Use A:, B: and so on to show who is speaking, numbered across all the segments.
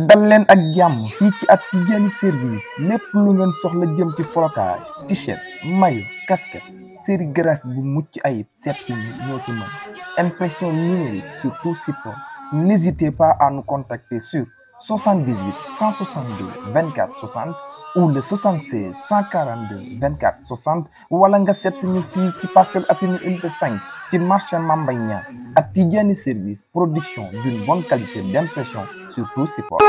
A: dal leen ak jàmm fii ci At Tidjani service lépp lu ngeen soxla jëm ci flocage t-shirt maillot casquette sérigraphie bu mucc ayib seet si ñoo ci mën impression numérique sur tout support. N'hésitez pas à nous contacter sur 78 162 24 60 ou le 76 142 24 60 wala nga seet ñu fii ci Parcelles Assainies unité 5 ci marché Mambay Niang. At Tidjani service, production d'une bonne qualité d'impression sur tout support.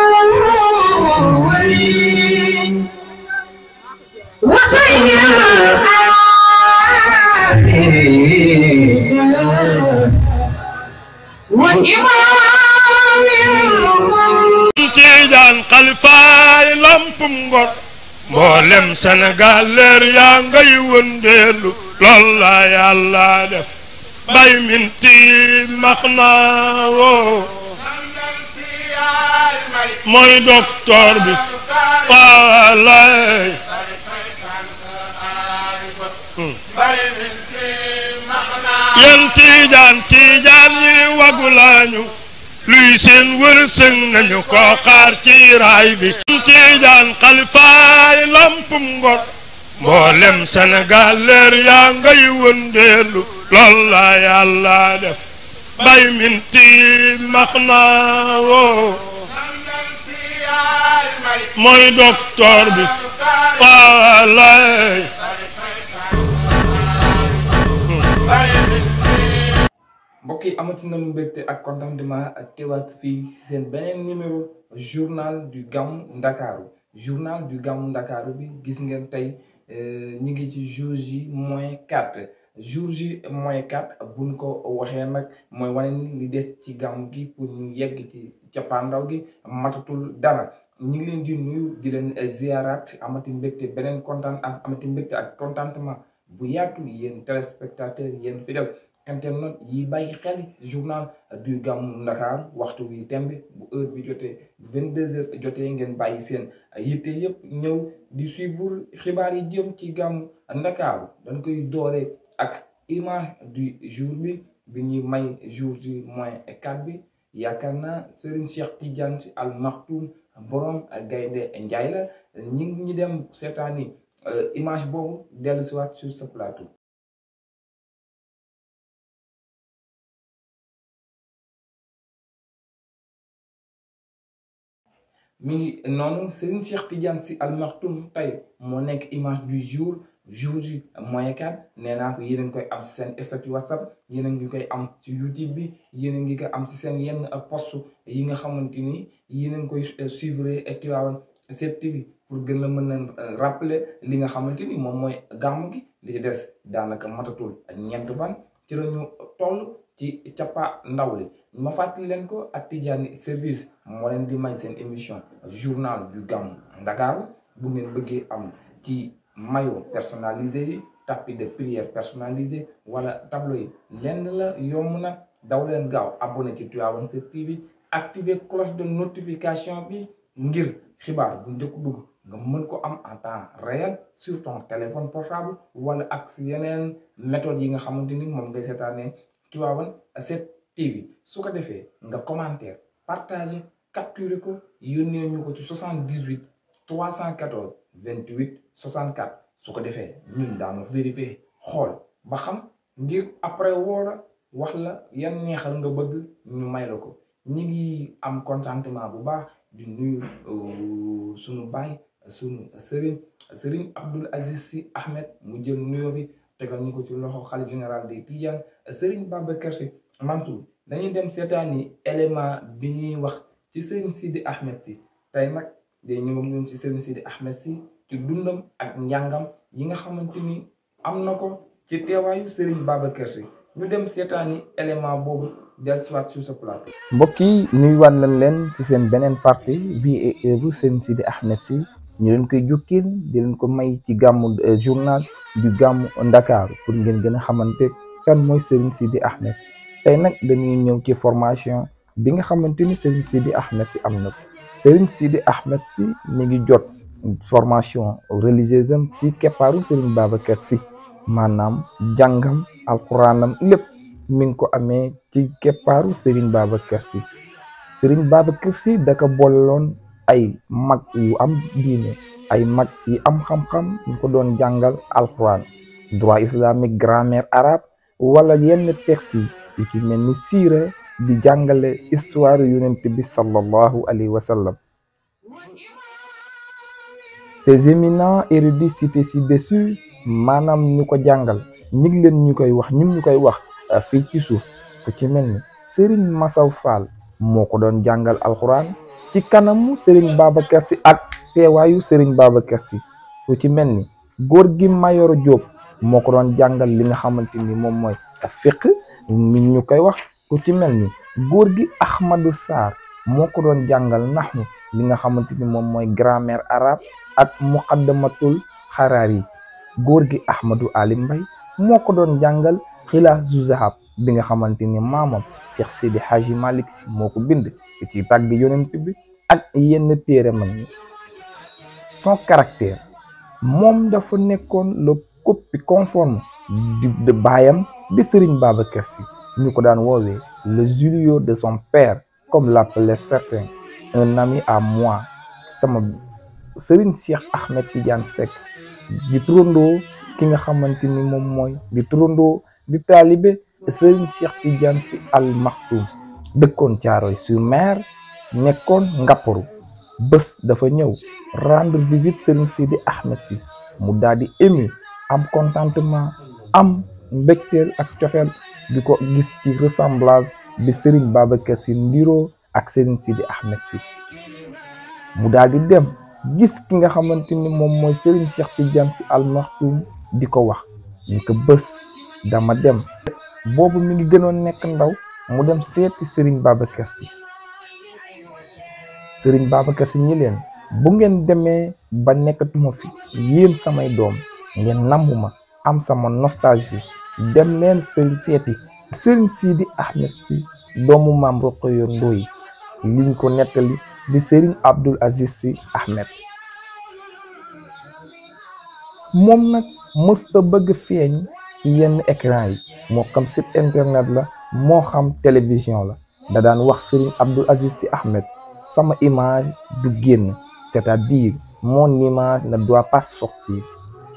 B: Tidjane xalifaay lampum ngor mboolem Sénégal leer yaa ngay wëndeelu lool la Yàlla def bay minti max naa woo mooy docteur bi waalay yéen Tidjane yi wagu lañu luy seen wërsëg nañu ko xaar ci raay bi. Tidjane xalifaay lampum ngor mboolem Sénégal leer yaa ngay wëndeelu lool la Yàlla def bay minti max naa woo mooy docteur bi waalay
A: mbokk yi amati nañu mbégte ak contentement ak teewaat fii seen beneen numéro journal du Gamou Ndakaaru journal du Gamou Ndakaaru bi gis ngeen tey ñu ngi ci jour J moins 4 jour J moins 4 buñ ko waxee nag mooy wane ni li des ci gàmmu gi pour ñu yegg ci cappaandaw gi matatul dara ñu ngi leen di nuyu di leen ziaraat amati mbégte beneen kontaan ak amati mbégte ak contentement bu yaatu yéen téléspectateurs yéen fidèles internet yi bàyyi xel journal du Gamou Ndakaaru waxtu wi tembe bu heure bi jotee 22h jotee ngeen bàyyi seen yitte yëpp ñëw di suivre xibaar yi jëm ci Gamou Ndakaaru dañ koy dooree ak image du jour bi ñuy may jour ji moins 4 bi yaakaar naa Serigne Cheikh Tidiane Sy Al Maktoum borom gaynde Njaay la ñi dem seetaani image boobu dellu si waat sur ce plateau. mi ngi noonu Serigne Cheikh Tidiane Sy Al Maktoum tey moo nekk image du jour ji moins 4 nee naa ko yéen a ngi koy am ci seen statut WhatsApp yéen a ngi koy am ci YouTube bi yéen a ngi koy am ci seen yenn post yi nga xamante ni yéen a ngi koy suivre Tivaouane 7TV pour gën la mën a rappeler li nga xamante ni moom mooy gàmmu gi li ci des daanaka matatul ak ñeent fan ci la ñu toll ci cappa ndaw li ma fàttali leen ko At Tidjani service moo leen di may seen émission journal du Gamou Ndakaaru bu ngeen bëggee am ci maillot personnalisé yi tapis de prière personnalisé wala tableau yi lenn la yomb na daw leen gaaw abonné ci Tivaouane 7TV activer cloche de notification bi ngir xibaar bu njëkk dugg nga mën ko am en temps réel sur ton téléphone portable wala ak si yeneen méthode yi nga xamante ni moom ngay seetaanee Tivaouane 7TV su ko defee nga commentaire partager capturer ko yónnee ñu ko ci 78 314 28 64 su ko defee ñun daanu vérifier xool ba xam ngir après woola wax la yan neexal nga bëgg ñu may la ko ñi ngi am contentement bu baax di nuyu sunu baay sunu Serigne Abdoul Aziz Sy Ahmed mu jël nuyoo bi tegal ñu ko ci loxo xalif général des Tidjane Serigne Babacar Sy Mansour dañuy dem seetaani élément bi ñuy wax ci Serigne Sidi Ahmed Sy tey nag day ñëw ñun ci Serigne Sidi Ahmed Sy ci dundam ak njàngam yi nga xamante ni am na ko ci teewaayu Serigne Babacar Sy ñu dem seetaani élément boobu dellusiwaat sur ce plateau.
C: mbokk yi nuyuwaat nañ leen ci seen beneen partie vie et œuvre Serigne Sidi Ahmed Sy ñu leen koy jukkil di leen ko may ci gàmmu journal du Gamou Ndakaaru pour ngeen gën a xamante kan mooy Serigne Sidi Ahmed tey nag dañuy ñëw ci formation bi nga xamante ni Serigne Sidi Ahmed Sy am na ko Serigne Sidi Ahmed Sy mi ngi jot formation religieuse am ci keppaaru Serigne Babacar Sy maanaam jàngam alxuraanam lépp mi ngi ko amee ci keppaaru Serigne Babacar Sy Serigne Babacar Sy da ko bolloon ay mag yu am diine ay mag yi am xam-xam ñu ko doon jàngal alquran droit islamique grammaire arabe wala yenn texte yi ci mel ni siira di jàngale histoire yonent bi sallallahu alayhi wa sallam. Ces éminents érudits cités ci-dessus maanaam ñu ko jàngal ñi ngi leen ñu koy wax fii ci suuf ku ci mel ni Serigne Massaw Fall moo ko doon jàngal alquran ci kanamu Serigne Babacar Sy ak teewaayu Serigne Babacar Sy. ku ci mel ni góor gi Mayoro Diop moo ko doon jàngal li nga xamante ni moom mooy fiqh mi ñu koy wax. ku ci mel ni góor gi Ahmadou Sarr moo ko doon jàngal naxnu li nga xamante ni moom mooy grammaire arabe ak muqaddamatul xaraari. góor gi Ahmadou Ali Mbay moo ko doon jàngal xilaasu zahab bi nga xamante ni maamam Cheikh Sidi Hadji Malick Sy moo ko bind ci tàgg yonent bi ak yenn téere mag ñi. son caractère moom dafa nekkoon le copie conforme de baayam di Serigne Babacar Sy ñu ko daan woowee le Julio de son père comme l'appelaient certains. un ami à moi sama Serigne Cheikh Ahmed Tidiane Seck di turandoo ki nga xamante ni moom mooy di turandoo di taalibe Serigne Cheikh Tidiane Sy Al Maktoum dëkkoon Thiaroye-sur-Mer nekkoon Ngapparu. bés dafa ñëw rendre visite Serigne Sidi Ahmed Sy mu daal di ému am contentement am mbégteel ak cofeel di ko gis ci ressemblance bi Serigne Babacar Sy ndiroo ak Serigne Sidi Ahmed Sy. mu daal di dem gis ki nga xamante ni moom mooy Serigne Cheikh Tidiane Sy Al Maktoum di ko wax ni ko bés dama dem. boobu mi ngi gënoon nekk ndaw mu dem seeti Serigne Babacar Sy. Serigne Babacar Sy ñi leen bu ngeen demee ba nekkatuma fi yéen samay doom ngeen nammuma am sama nostalgie dem leen seeti Serigne Sidi Ahmed Sy doomu maam Rokhaya Ndoye liñ ko nettali di Serigne Abdoul Aziz Sy Ahmed. moom nag mësta bëgg feeñ ci yenn écran yi moo xam site internet la moo xam télévision la da daan wax Serigne Abdoul Aziz Sy Ahmed sama image du génn c'est-à-dire mon image ne doit pas sortir.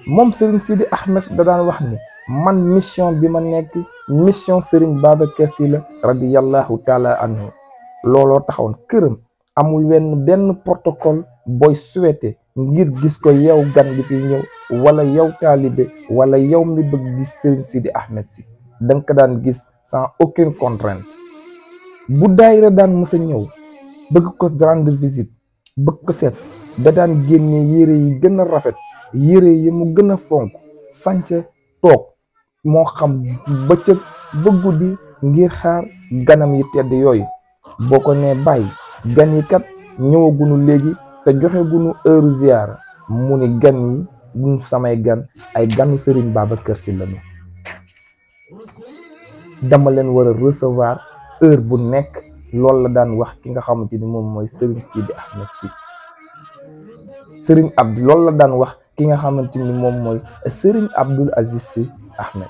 C: moom Serigne Sidi Ahmed da daan wax ni man mission bi ma nekk mission Serigne Babacar Sy la radiyallahu taala anhu. looloo taxawoon këram amul benn protocole booy souhaité ngir gis ko yow gan bi fi ñëw wala yow taalibe wala yow mi bëgg gis Serigne Sidi Ahmed Sy danga ko daan gis sans aucune contrainte. bu daayira daan mës a ñëw bëgg ko rendre visite bëgg ko seet da daan génne yére yi gën a rafet yére yi mu gën a fonk sañse toog moo xam bëccëg ba guddi ngir xaar ganam yi tedd yooyu. boo ko nee bàyyi gan yi kat ñëwagunu léegi te joxe gunu heure ziyaara mu ni gan yi duñ samay gan ay ganu Serigne Babacar Sy lañu dama leen war a recevoir heure bu nekk. loolu la daan wax ki nga xamante ni moom mooy Serigne Sidi Ahmed Sy. Serigne Abdou loolu la daan wax ki nga xamante ni moom mooy Serigne Abdoul Aziz Sy Ahmed.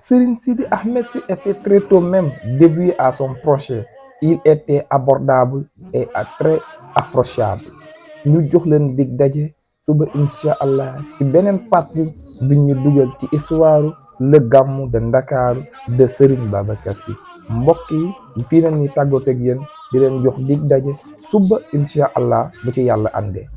C: Serigne Sidi Ahmed Sy était très tôt même dévoué à son projet. il était abordable et très approchable. ñu jox leen dig daje suba incha allah ci beneen partie bi ñu dugal ci histoire le gàmmu de Ndakaaru de Serigne Babacar Sy. mbokk yi fii nañ ñuy tàggatoo ak yéen di leen jox dig daje suba incha allah bu ci yàlla àndee.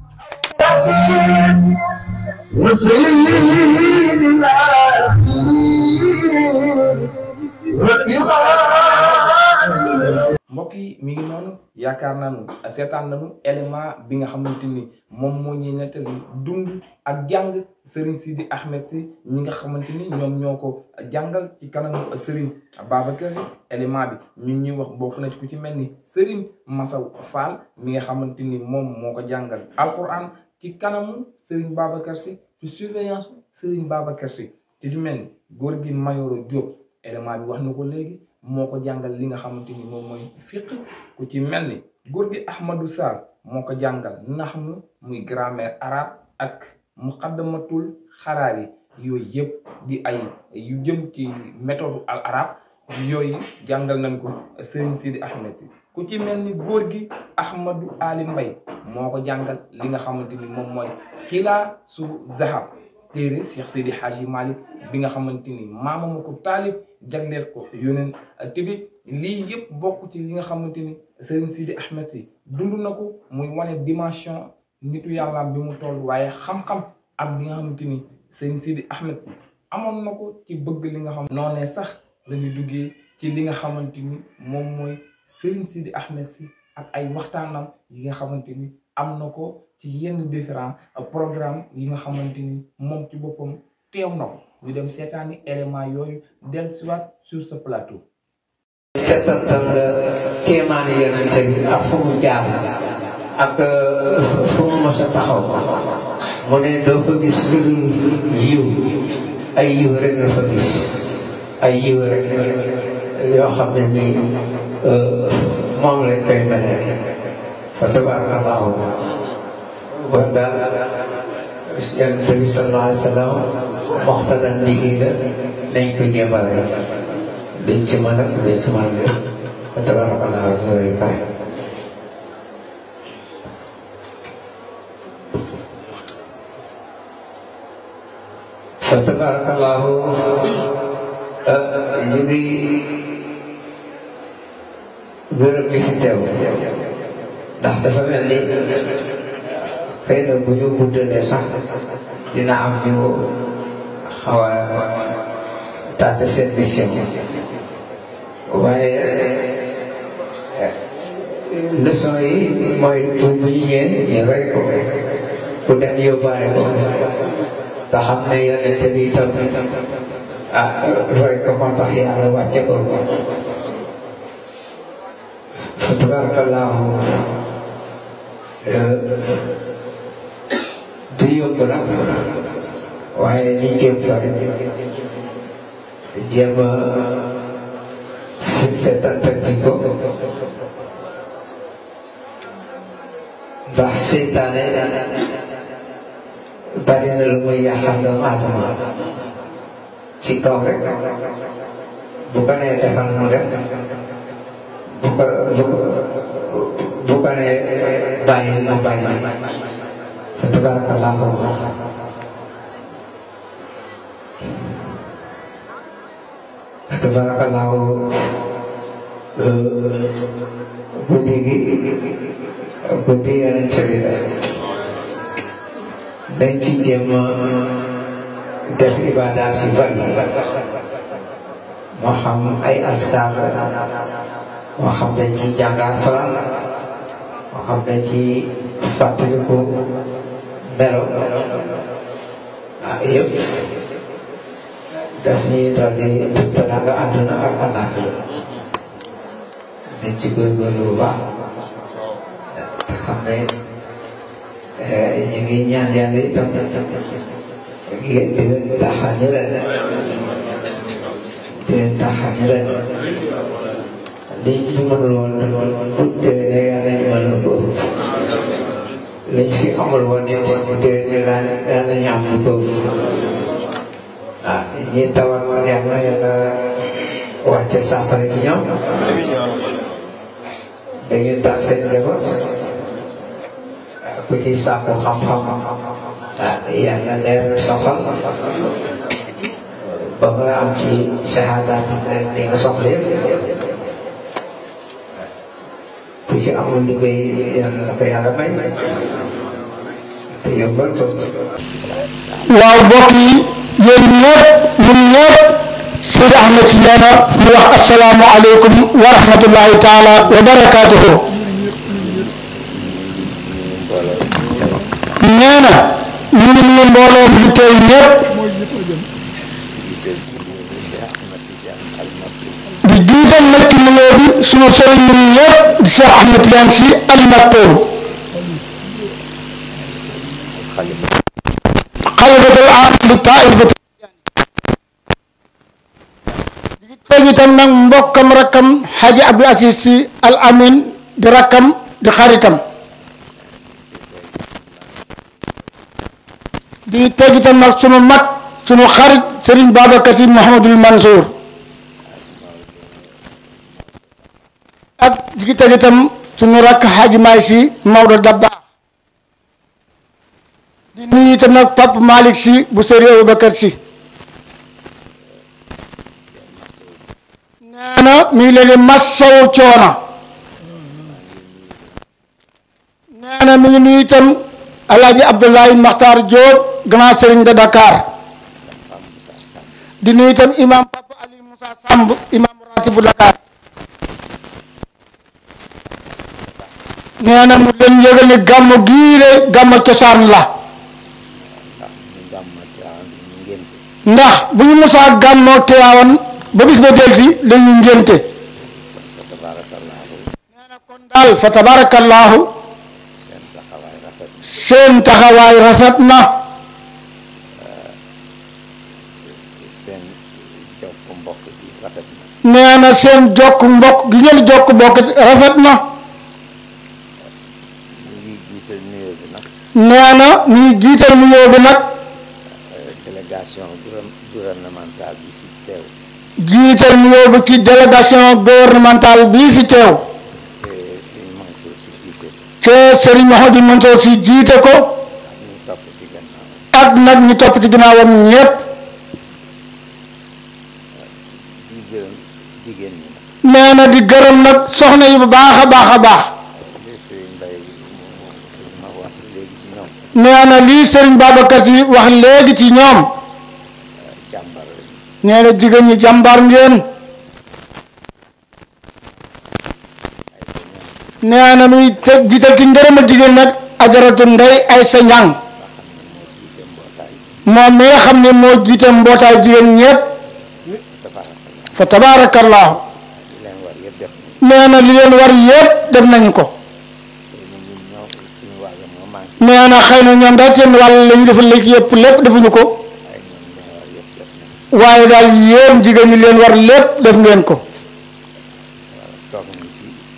A: mbokk yi mi ngi noonu yaakaar nañu seetaan nañu élément bi nga xamante ni moom moo ñuy nettali dund ak jàng Serigne Sidi Ahmed Sy ñi nga xamante ni ñoom ñoo ko jàngal ci kanamu Serigne Babacar Sy. élément bi ñu ñuy wax bokk na ci ku ci mel ni Serigne Massaw Fall mi nga xamante ni moom moo ko jàngal alquran ci kanamu Serigne Babacar Sy ci surveillance Serigne Babacar Sy. ci mel ni góor gi Mayoro Diop élément bi wax na ko léegi moo ko jàngal li nga xamante ni moom mooy fiqh. ku ci mel ni góor gi Ahmadou Sarr moo ko jàngal naxnu muy grammaire arabe ak muqaddamatul xaraari. yooyu yëpp di ay yu jëm ci méthode al arabe yooyu jàngal nañ ko Serigne Sidi Ahmed Sy. ku ci mel ni góor gi Ahmadou Ali Mbaye moo ko jàngal li nga xamante ni moom mooy Xilaasu Zahab téere Cheikh Seydi Hadji Malick bi nga xamante ni maamama ko taalif jagleel ko yóneen bi lii yëpp bokk ci li nga xamante ni Serigne Sidi Ahmed Sy dund na ko muy wane dimension nitu yàlla bi mu toll waaye xam-xam ak li nga xamante ni Serigne Sidi Ahmed Sy amoon na ko ci bëgg li nga xam noonee sax dañuy duggee ci li nga xamante ni moom mooy Serigne Sidi Ahmed Sy ak ay waxtaanam yi nga xamante ni am na ko ci yenn différents programme yi nga xamante ni moom ci boppam teew na ko ñu dem seetaani élément yooyu dellusiwaat sur ce plateau.
D: seetantal nga kéemaani yonente bi ak fu mu jaar ak fu mu mos a taxaw mu ne doo ko gis lu dul yiw ay yiw rek nga fa gis ay yiw rek yoo xam ne nii moom lañ koy mel fa tabarakallahu kon daal yonente bi sallallahu alayhi wa sallam moxtadan liggéey la nañ ko jéemale dañ ci mën a dañ ci mën a fa tabarakallahu loolu kay fa tabarakallahu ñu ngi gërëm ñi fi teew ndax dafa mel ni xëy na bu ñu guddalee sax dina am ñu xaw a tànn seen mission waaye leçon yi mooy bu ñu ñëwee ñu rey ko ku dem yóbbaale ko nga xam ne yonente bi itam roy ko moo tax yàlla wàcce ko fa tabarakallahu du yomb nag waaye ñu jéem ko rek jéem a seetantal ko ndax seytaane bari na lu muy yàqal doomu aadama ci kaw rek bu ko nee defal mu def bu ko nee bàyyi mu bàyyi fa tabarakallahu fa tabarakallahu guddi gi guddi yonent bi la dañ ci jéem a def ibadaat yu bari moo xam ay askar moo xam dañ ci jàngaat Alxuraan moo xam dañ ci fàttaliku melo yëpp daf ñuy dolli teraanga àdduna ak àllaaxira dañ ci góorgóorlu bu baax xam ne ñu ngi ñaan yàlla itam ngeen di leen taxañu leen liñ ci mënul woon bu déwénee yàlla ñu mën ko liñ fi amul woon it bu déwénee yàlla ñu am lu ko ñi tawat yàlla wàcce saafara ci ñoom da ngeen tax seen njaboot ku ci sàkku xam-xam yàlla leeral sa xol ba nga am ci shahadaat li nga soxla yëpp ku ci amul liggéey yàlla la ko yàlla may te yombal ko.
E: waaw mbokk yi yéen ñëpp ñun ñëpp Seydi Ahmed Sy nee na ñu wax asalaamualeykum wa rahmatullahi taala wa barakaatuhu. nee na ñu ngi nuyu mbooloo mi fi teew ñëpp di jiital nag ci nuyoo bi sunu sëriñ ñun ñëpp di Cheikh Ahmed Tidiane Sy Al Maktoum xalifatul aam li taifati di teg itam nag mbokkam rakkam Haji Abdou Aziz Sy Al Amin di rakkam di xaritam di teg itam nag sunu mag sunu xarit Serigne Babacar Sy Mouhamadul Mansour ak jigi teg itam sunu rakk Hadji Maay Sy Maodo Dabakh di nuyu itam nag Pape Malick Sy bu Serigne Aboubacar Sy nee na mi ngi leen di massawu coono nee na mi ngi nuyu itam Alaaji Abdoulaye Makhtar Diop grand Serigne de Dakar di nuyu itam imam Papa Ali Moussa Samb imam ratibu Dakar nee na mu leen yëgal ni gàmmu gii de gàmmu cosaan la ndax bu ñu musaa gàmmoo Tiwaawan ba bis ba delsi lañuy ngénte nee na kon daal fa tabaarakallaahu seen taxawaay rafet na nee na seen jokk mbokk gi ngeen jokk mbokk rafet na nee na ñu ngi jiital nuyoo bi nag
F: délégation gouvernementale bi fi teew
E: jiital nuyoo bi ci délégation gouvernementale bii fi teew te Serigne Mouhamadou Mansour Sy jiite ko ak nag ñu topp ci ginnaawam ñépp nee na di gërëm nag soxna yi bu baax a baax a baax nee na lii Serigne Babacar Sy wax léegi ci ñoom nee na jigéen ñi jàmbaar ngeen nee na muy jiital ci ngërëma jigéen nag ajaratu Ndey Aysa Ñang moom mi nga xam ne moo jiite mbootaay jigéen ñépp fa tabaarakallaahu nee na li leen war yépp def nañu ko nee na xëy na ñoom daal seen wàll lañu defal léegi yépp lépp defuñu ko waaye daal yéen jigéen ñi leen war lépp def ngeen ko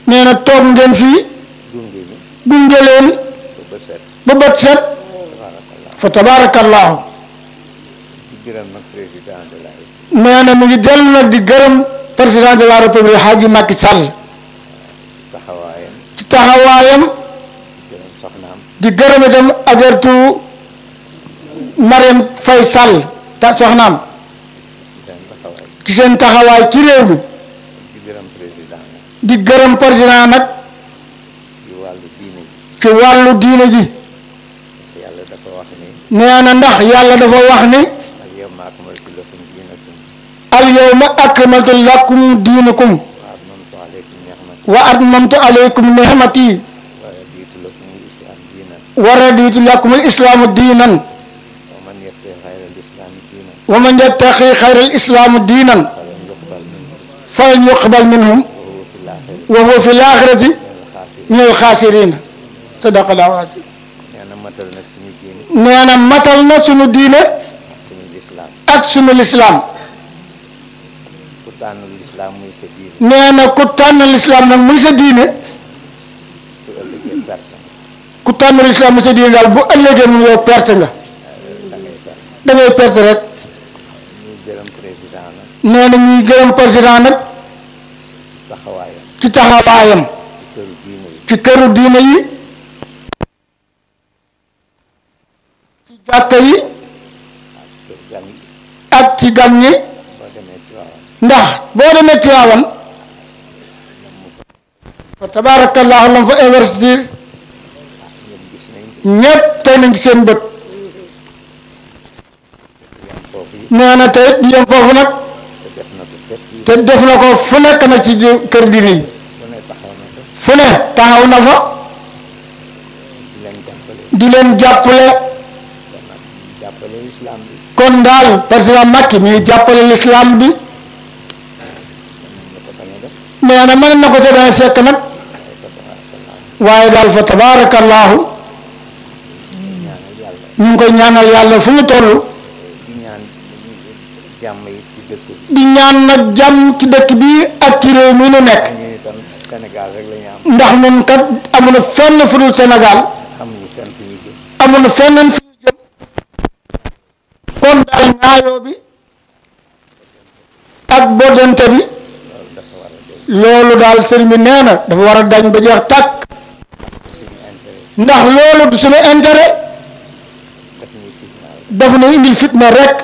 E: nee na toog ngeen fii gunge leen ba bët set fa tabaarakallaahu nee na mu ngi dellu nag di gërëm président de la république Hadji Macky Sall ci taxawaayam di gërëm itam ajartu Marième Faye Sall ta soxnaam ci seen taxawaay ci réew mi di gërëm président nag ci wàllu diine ji nee na ndax yàlla dafa wax ni al yawma akmaltu lakum diinakum wa atmamtu alaykum ni'mati wa raditu lakum al islaamu diinan wa man yattaqi xayra al islaamu diinan falan yuqbal minhum wa huwa fi laaxirati min al xaasiriina sadaqallaahu al-aziim nee na matal na sunu diine ak sunu lislaam nee na ku tànn lislaam nag muy sa diine ku tànn lislaam muy sa diine daal bu ëllëgee mu yow perte nga da ngay perte rek nee na ñuy gërëm président nag ci taxawaayam ci këru diine yi ci jàkka yi ak ci gan ñi ndax boo demee Tiwaawan fa tabaarakallaahu lam fa investir ñépp tey nañ ci seen bët nee na tey di yem foofu nag te def na ko fu nekk nag ci kër diine yi fu ne taxaw na fa di leen jàppale kon daal président Macky mi ngi jàppale l'islam bi nee na mën na ko te dana fekk nag waaye daal fa tabaarakallaahu ñu ngi koy ñaanal yàlla fu ñu toll di ñaan nag jàmm ci dëkk bi ak ci réew mi nu nekk ndax ñun kat amuñu fenn fu dul Sénégal amuñu fenn fu ñu jëm kon daal aayoo bi ak boddante bi loolu daal sëriñ bi nee na dafa war a dañ ba jeex tàkk ndax loolu du suñu intérêt daf nu indil fitna rek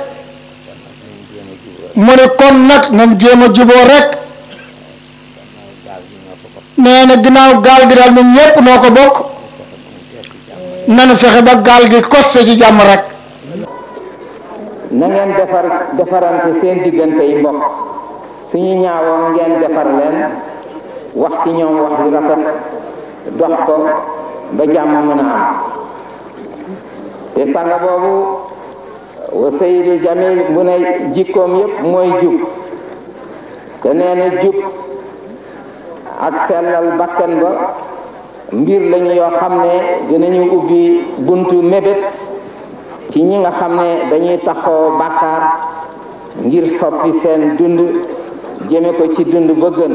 E: mu ne kon nag nañ jéem a juboo rek nee na ginnaaw gaal gi daal ñun ñépp noo ko bokk nanu fexe ba gaal gi koste ci jàmm rek
G: na ngeen defarante seen diggante yi mbokk suñu ñaawoo ngeen defar leen wax ci ñoom wax yu rafet dox ko ba jàmm mën a am te sanga boobu wa sayyidu jamil bu ne jikkoom yépp mooy jub te nee na jub ak sellal bakkan ba mbir lañu yoo xam ne dinañu ubbi buntu mébét ci ñi nga xam ne dañuy taxoo bàkkaar ngir soppi seen dund jëme ko ci dund ba gën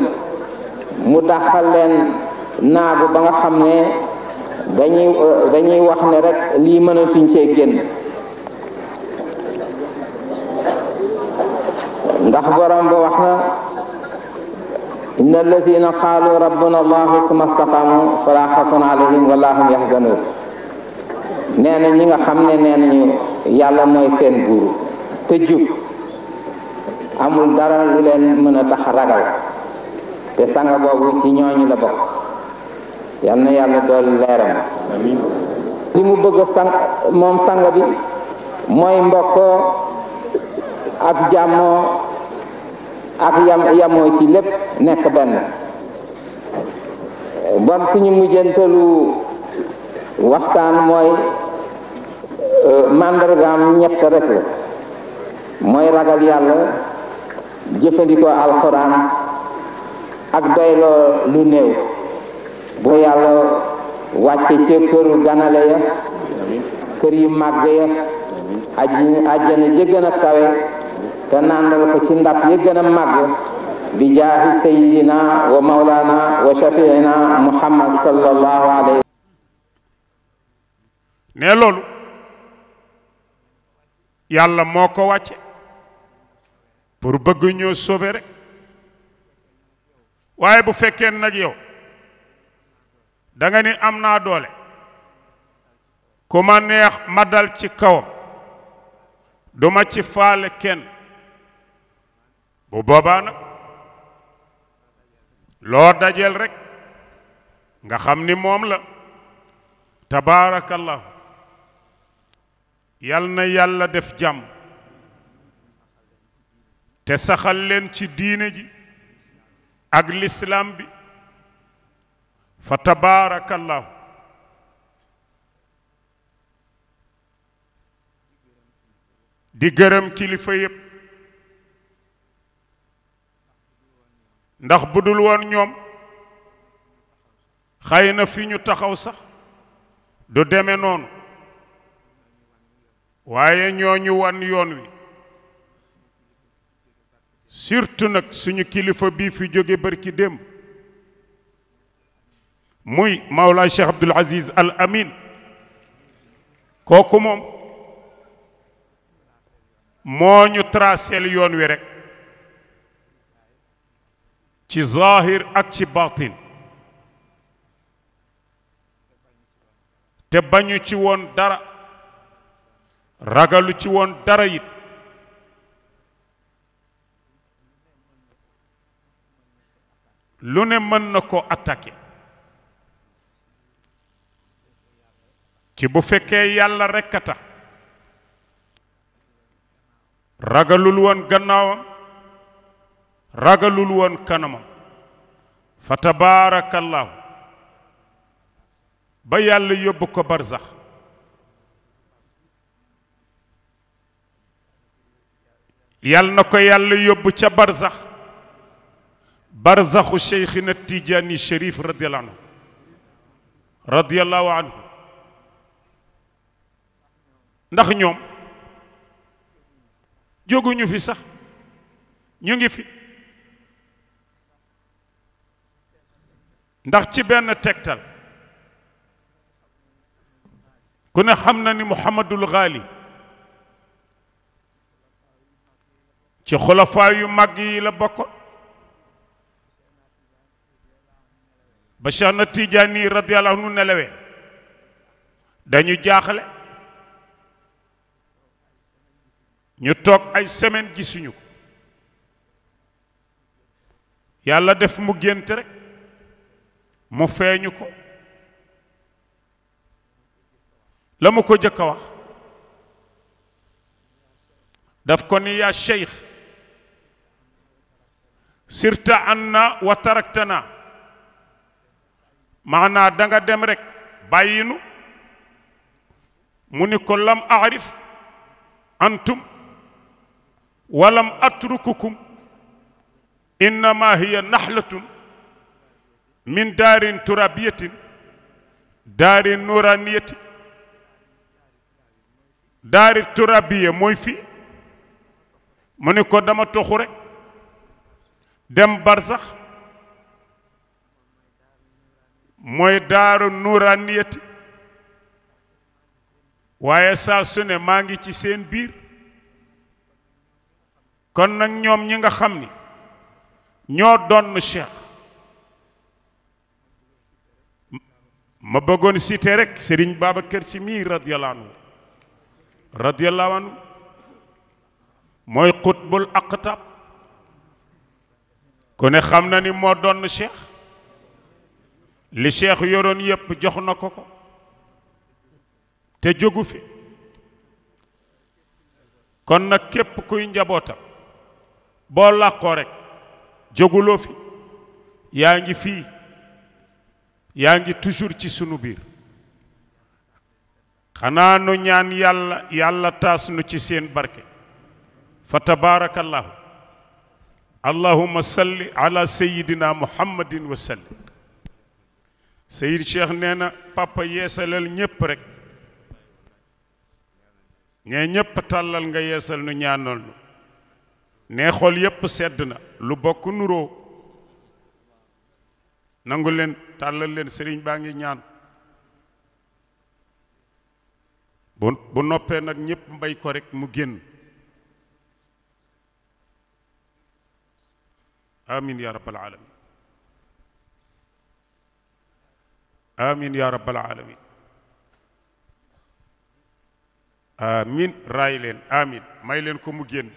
G: mu daxal leen naagu ba nga xam ne dañuy wax ne rek lii mënatuñ cee génn ndax borom ba wax na inna alladina qaalu rabbuna allahu summa staqaamu fala xafun alayhim wala hum yaxzanun nee na ñi nga xam ne nee nañu yàlla mooy seen buur te jub amul dara lu leen mën a tax ragal te sanga boobu ci ñooñu la bokk yal na yàlla dool leeram li mu bëgg moom sanga bi mooy mbokkoo ak jàmmoo ak yamoo ci lépp nekk benn bon suñu mujjantalu waxtaan mooy màndargaam ñett rek la mooy ragal yàlla jëfandikoo alxuraan ak doyloo lu néew bu yàlla wàcce ca këru ganale ya kër yu màgg ya àjjana ja gën a kawe te nàndal ko ci ndab ya gën a màgg bi jaahi sayidina wa maulana wa shafiina muhammad sallallahu alayhi
B: ne loolu yàlla moo ko wàcce pour bëgg ñoo sauver rek waaye bu fekkee nag yow da nga ni am naa doole ku ma neex ma dal ci kawam duma ci faale kenn bu boobaa nag loo dajeel rek nga xam ni moom la tabaarakallahu yal na yàlla def jàmm te saxal leen ci diine ji ak lislaam bi fa tabaarakallahu di gërëm kilifa yépp ndax budul woon ñoom xëy na fi ñu taxaw sax du deme noonu waaye ñoo ñu wan yoon wi surtout nag suñu kilifa bii fi jóge barki démb muy Mawlaa Cheikh Abdoul Aziz Al Amin kooku moom moo ñu tracel yoon wi rek ci zahir ak ci batin te bañu ci woon dara ragalu ci woon dara it lu ne mën na ko attaquer ci bu fekkee yàlla rekk a tax ragalul woon gannaawam ragalul woon kanamam fa tabaarakallahu ba yàlla yóbbu ko barzax yàlla na ko yàlla yóbbu ca barzax barzaxu cheikhina tijaani sharif radiyallahu anhu ndax ñoom jóguñu fi sax ñu ngi fi ndax ci benn tegtal ku ne xam na ni Muhammadul Ghali
H: ci xulafaa yu mag yi la bokkoon ba Cheikh na Tijaani radiyallahu anhu nelawee dañu jaaxle ñu toog ay semaine gisuñu ko yàlla def mu gént rek mu feeñu ko la mu ko jëkk a wax daf ko ni yaa cheikh sirta anna wa taraktana maanaa danga dem rek bàyyinu mu ni ko lam aarif antum walam atrukukum innama hiya naxlatun min daarin turabiyatin daarin nuraniyati daari turabiya mooy fii mu ni ko dama toxu rek dem barsax mooy daaru nuraniyati waaye saa su ne maa ngi ci seen biir kon nag ñoom ñi nga xam ni ñoo doon cheikh ma bëggoon cité rek Serigne Babacar Sy mii radiyallahu anhu mooy xutbul aqtab ku ne xam na ni moo doon cheikh li cheikh yoroon yépp jox na ko ko te jógu fi kon nag képp kuy njabootam boo làqoo rek jóguloo fi yaa ngi fii yaa ngi toujours ci sunu biir xanaa nu ñaan yàlla taas nu ci seen barke fa tabaarakallahu allahumma salli ala sayyidina muhammadin wa sallim Seyyid Cheikh nee na papa yeesalal ñépp rek ñee ñépp tàllal nga yeesal nu ñaanal nu nee xol yépp sedd na lu bokk nuroo nangu leen tàllal leen sëriñ baa ngi ñaan bu noppee nag ñépp mbay ko rek mu génn amin ya rabbal alamin amin ya rabbal alamin amin raay leen amin may leen ko mu génn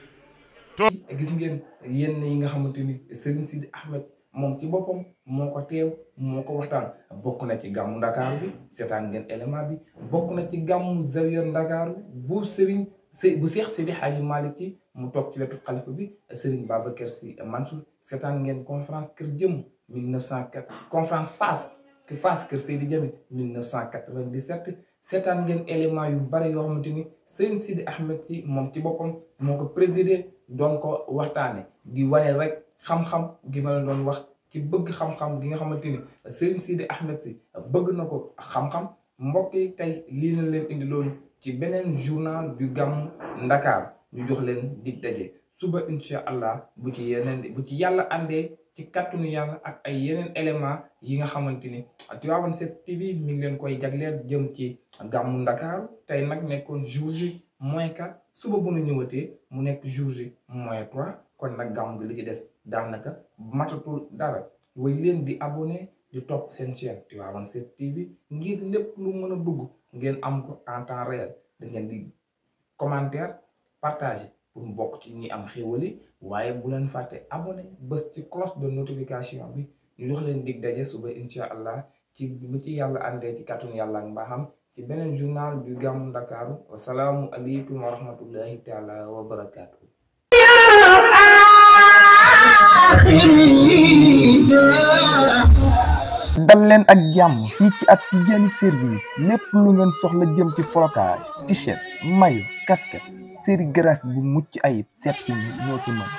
A: gis ngeen yenn yi nga xamante ni Serigne Sidi Ahmed moom ci boppam moo ko teew moo ko waxtaan bokk na ci gàmmu Ndakaaru bi seetaan ngeen élément bi bokk na ci gàmmu Zawiya Ndakaaru bu Serigne bu Cheikh Sidi Hadji Malick ci mu toog ci wetu xalifa bi Serigne Babacar Sy Mansour seetaan ngeen conférence Kër Jëm 1904 conférence Fass Kër Seydi Djamil 1997 seetaan ngeen élément yu bari yoo xamante ni Serigne Sidi Ahmed ci moom ci boppam moo ko présidé doon ko waxtaane di wane rek xam-xam gi ma la doon wax ci bëgg xam-xam gi nga xamante ni Serigne Sidi Ahmed Sy bëgg na ko xam-xam mbokk yi tey lii na leen indi loolu ci beneen journal du gàmmu Ndakaar ñu jox leen dig daje suba incha allah bu ci yàlla àndee ci kàttanu yàlla ak ay yeneen élément yi nga xamante ni Tivaouane 7 TV mi ngi leen koy jagleel jëm ci gàmmu Ndakaar tey nag nekkoon jour ji -4 suba bu nu ñëwatee mu nekk jour ji -3 kon nag gàmmu gi li ci des daanaka matatul dara way leen di abonné di topp seen chaîne Tivaouane 7 TV ngir lépp lu mën a dugg ngeen am ko en temps réel da ngeen di commentaire partager pour mu bokk ci ñi am xéwali waaye bu leen fàtte abonné bés ci cloche de notification bi ñu jox leen dig daje suba incha allah ci bu ci yàlla àndee ci kàttanu yàlla ak mbaaxam ci beneen journal du gàmmu Ndakaaru wasalaamu aleykum wa rahmatullahi taala wa barakaatu.
C: dal leen ak jàmm fii ci ak Tidiane service lépp lu ngeen soxla jëm ci flocage t-shirt maillot casquette sérigraphie bu mucc ayib seet si ñoo ci mën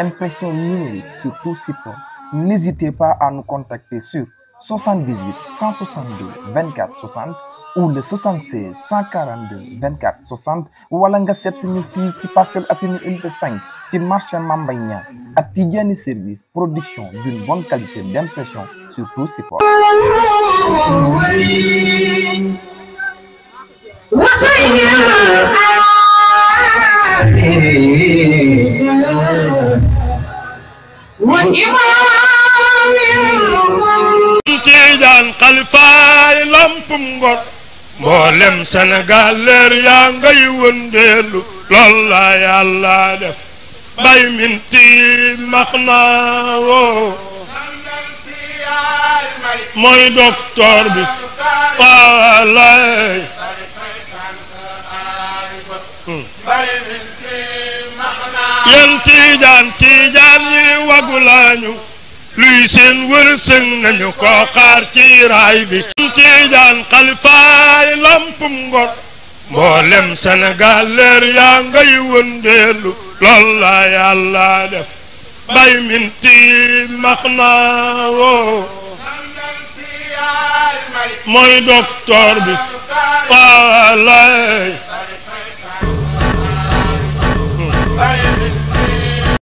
C: impression numérique sur tout support n'hésitez pas à nous contacter sur 78 162 24 60 ou le 76 142 24 60 wala nga seet ñu fii ci Parcelles Assainies unité 5 ci marché Mambay Niang ak Tidiane service production d'une bonne qualité d'impression sur tout support.
I: What's
B: Tijaan xalifaay lampum ngor mboolem Sénégal leer yaa ngay wëndeelu lool la yàlla def bay min tiin max naa woo mooy docteur bi waalay yéen Tijaan yi wagu lañu luy seen wërsëg nañu ko xaar ci raay bi Tijaan xalifaay lampum ngor mboolem Sénégal leer yaa ngay wëndeelu lool la yàlla def bay min tiin max naa woo mooy docteur bi waalay